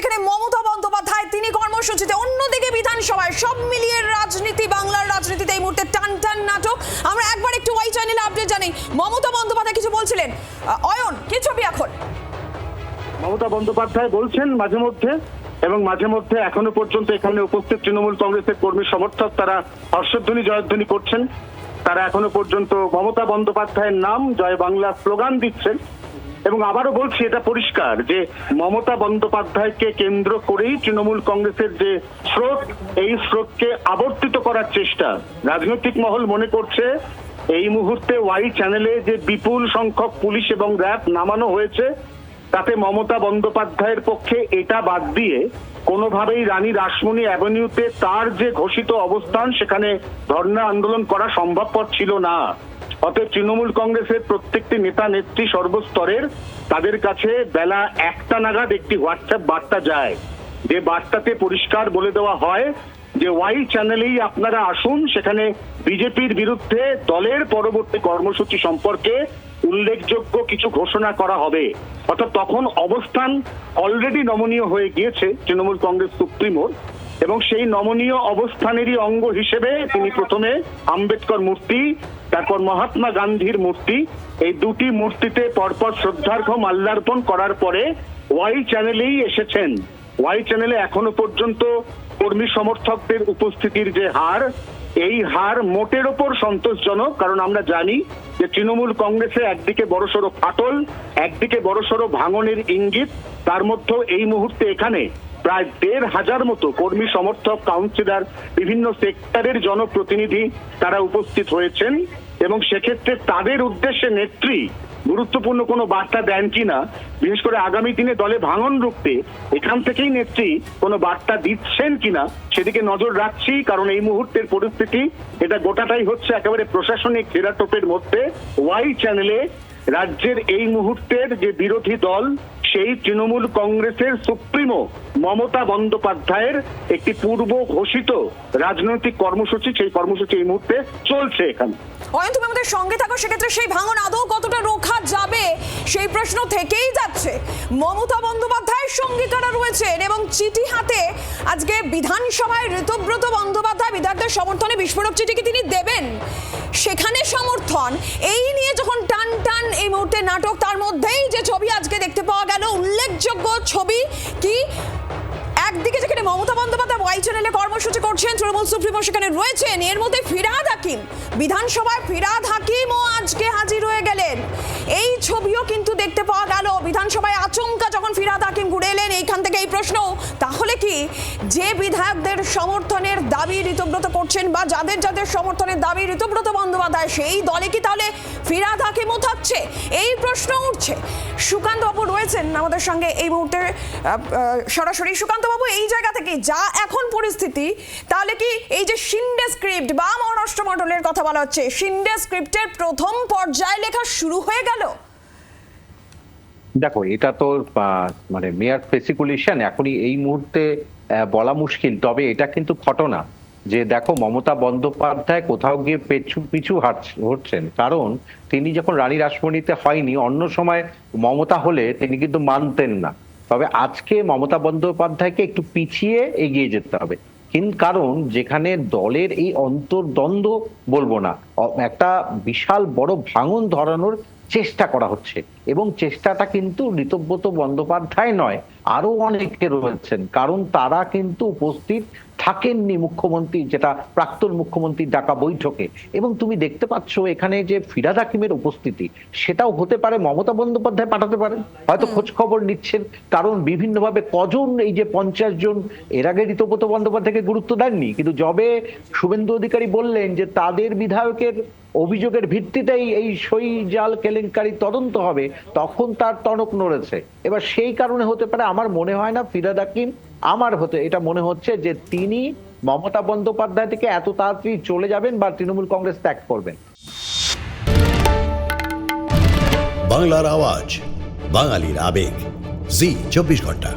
যেখানে মমতা বন্দ্যোপাধ্যায় তিনি কর্মসূচিতে, অন্যদিকে বিধানসভায়, সব মিলিয়ে রাজনীতি, বাংলার রাজনীতিতে এই মুহূর্তে টান টান নাটক। আমরা একবার একটু ওয়াই চ্যানেলে আপডেট জানি, মমতা বন্দ্যোপাধ্যায় কিছু বলছিলেন। অয়ন, কি ছবি এখন? মমতা বন্দ্যোপাধ্যায় বলছেন মাঝে মধ্যে, এবং মাঝে মধ্যে এখনো পর্যন্ত এখানে উপস্থিত তৃণমূল কংগ্রেসের কর্মী সমর্থক তারা হর্ষধ্বনি জয়ধ্বনি করছেন। তারা এখনো পর্যন্ত মমতা বন্দ্যোপাধ্যায়ের নাম জয় বাংলা স্লোগান দিচ্ছেন। এবং আবারও বলছি, এটা পরিষ্কার যে মমতা বন্দ্যোপাধ্যায়কে কেন্দ্র করেই তৃণমূল কংগ্রেসের যে স্রোত, এই স্রোতকে আবর্তিত করার চেষ্টা রাজনৈতিক মহল মনে করছে। এই মুহূর্তে ওয়াই চ্যানেলে যে বিপুল সংখ্যক পুলিশ এবং র্যাব নামানো হয়েছে, তাতে মমতা বন্দ্যোপাধ্যায়ের পক্ষে এটা বাদ দিয়ে কোনোভাবেই রানী রাসমণি অ্যাভিনিউতে তার যে ঘোষিত অবস্থান, সেখানে ধর্ণা আন্দোলন করা সম্ভবপর ছিল না। অতএব তৃণমূল কংগ্রেসের প্রত্যেকটি নেতা নেত্রী সর্বস্তরের, তাদের কাছে বেলা 1টা নাগাদ একটি হোয়াটসঅ্যাপ বার্তা যায়, যে বার্তাতে পরিষ্কার বলে দেওয়া হয় যে ওয়াই চ্যানেলেই আপনারা আসুন, সেখানে বিজেপির বিরুদ্ধে দলের পরবর্তী কর্মসূচি সম্পর্কে উল্লেখযোগ্য কিছু ঘোষণা করা হবে। অর্থাৎ তখন অবস্থান অলরেডি নমনীয় হয়ে গিয়েছে তৃণমূল কংগ্রেস সুপ্রিমোর, এবং সেই নমনীয় অবস্থানেরই অঙ্গ হিসেবে তিনি প্রথমে আম্বেদকর মূর্তি, তারপর মহাত্মা গান্ধীর মূর্তি, এই দুটি মূর্তিতে পরপর শ্রদ্ধার্ঘ মাল্যার্পণ করার পরে ওয়াই চ্যানেলেই এসেছেন। ওয়াই চ্যানেলে এখনো পর্যন্ত কর্মী সমর্থকদের উপস্থিতির যে হার, এই হার মোটের ওপর সন্তোষজনক। কারণ আমরা জানি যে তৃণমূল কংগ্রেসে একদিকে বড়সড় ফাটল, একদিকে বড়সড় ভাঙনের ইঙ্গিত, তার মধ্যে এই মুহূর্তে এখানে প্রায় 1,500 মতো কর্মী সমর্থক, কাউন্সিলর, বিভিন্ন সেক্টরের জনপ্রতিনিধি তারা উপস্থিত হয়েছেন। এবং সেক্ষেত্রে তাদের উদ্দেশ্যে নেত্রী গুরুত্বপূর্ণ কোনো বার্তা দেন কিনা, বিশেষ করে আগামী দিনে দলে ভাঙন রুখতে এখান থেকেই নেত্রী কোনো বার্তা দিচ্ছেন কিনা, সেদিকে নজর রাখছি। কারণ এই মুহূর্তের পরিস্থিতি, এটা গোটাটাই হচ্ছে একেবারে প্রশাসনিক ঘেরাটোপের মধ্যে। ওয়াই চ্যানেলে রাজ্যের এই মুহূর্তের যে বিরোধী দল, সেই তৃণমূল কংগ্রেসের সুপ্রিমো মমতা বন্দ্যোপাধ্যায়ের একটি পূর্ব ঘোষিত রাজনৈতিক কর্মসূচি, সেই কর্মসূচি এই মুহূর্তে চলছে এখানে। অয়ন, তুমি আমাদের সঙ্গে থাকো। সেক্ষেত্রে সেই ভাঙন আদৌ কতটা রোখা যাবে, সেই প্রশ্ন থেকেই যাচ্ছে। মমতা বন্দ্যোপাধ্যায়ের সঙ্গে কারা রয়েছেন এবং চিঠি হাতে আজকে বিধানসভায় ঋতব্রত বন্দ্যোপাধ্যায় বিধায়কদের সমর্থনে বিস্ফোরক চিঠি কি তিনি দেবেন, সেখানে সমর্থন, এই নিয়ে যখন টান টান এই মুহূর্তে নাটক, তার মধ্যেই যে ছবি আজকে দেখতে পাওয়া গেল, উল্লেখযোগ্য ছবি কি, একদিকে যেখানে মমতা বন্দ্যোপাধ্যায় ওয়াই চ্যানেলে কর্মসূচি করছেন, তৃণমূল সুপ্রিমো সেখানে রয়েছেন, এর মধ্যে ফিরহাদ হাকিম, বিধানসভায় ফিরহাদ হাকিমও আজকে হাজির হয়ে গেলেন। এই ছবিও কিন্তু দেখতে পাওয়া গেল বিধানসভায়। আচমকা যখন ফিরহাদ হাকিম ঘুরে এলেন, এইখান থেকে এই প্রশ্ন, তাহলে কি যে বিধায়কদের সমর্থনের দাবি ঋতব্রত করছেন, বা যাদের যাদের সমর্থনের দাবি ঋতব্রত বন্দ্যোপাধ্যায়, সেই দলে কি তাহলে ফিরহাদ হাকিমও থাকছে, এই প্রশ্ন উঠছে। সুকান্ত বাবু রয়েছেন আমাদের সঙ্গে এই মুহূর্তে সরাসরি। সুকান্ত বাবু, এই জায়গা থেকে যা এখন পরিস্থিতি, তাহলে কি এই যে শিন্ডে স্ক্রিপ্ট বা মহারাষ্ট্র মডেলের কথা বলা হচ্ছে, শিন্ডে স্ক্রিপ্টের প্রথম পর্যায় লেখা শুরু হয়ে গেল? দেখো, এটা তো মানে মেয়ার স্পেসিকুলেশন এখনই এই মুহূর্তে বলা মুশকিল। তবে এটা কিন্তু ঘটনা যে দেখো, মমতা বন্দ্যোপাধ্যায় কোথাও গিয়ে পিছু হচ্ছেন। কারণ তিনি যখন রানী রাসমণিতে হয়নি, অন্য সময় মমতা হলে তিনি কিন্তু মানতেন না। তবে আজকে মমতা বন্দ্যোপাধ্যায়কে একটু পিছিয়ে এগিয়ে যেতে হবে। কিন্তু কারণ যেখানে দলের এই অন্তর্দ্বন্দ্ব বলবো না, একটা বিশাল বড় ভাঙন ধরানোর চেষ্টা করা হচ্ছে, এবং চেষ্টাটা কিন্তু ঋতব্রত বন্দ্যোপাধ্যায় নয়, আরো অনেকে রয়েছেন। কারণ তারা কিন্তু উপস্থিত থাকেননি মুখ্যমন্ত্রী, যেটা প্রাক্তন মুখ্যমন্ত্রীর ডাকা বৈঠকে। এবং তুমি দেখতে পাচ্ছ এখানে যে ফিরহাদ হাকিমের উপস্থিতি, সেটাও হতে পারে মমতা বন্দ্যোপাধ্যায় পাঠাতে পারেন, হয়তো খোঁজ খবর নিচ্ছেন। কারণ বিভিন্নভাবে কজন, এই যে 50 জন, এর আগে ঋতব্রত বন্দ্যোপাধ্যায়কে গুরুত্ব দেননি, কিন্তু যবে শুভেন্দু অধিকারী বললেন যে তাদের বিধায়কের অভিযোগের ভিত্তিতেই এই সই জাল কেলেঙ্কারি তদন্ত হবে, তখন তার টনক নড়েছে। এবার সেই কারণে হতে পারে, আমার মনে হয় না ফিরহাদ হাকিম, এটা মনে হচ্ছে যে তিনি মমতা বন্দ্যোপাধ্যায় থেকে এত তাড়াতাড়ি চলে যাবেন বা তৃণমূল কংগ্রেস ত্যাগ করবেন। বাংলার আওয়াজ, বাঙালির আবেগ, জি 24 ঘন্টা।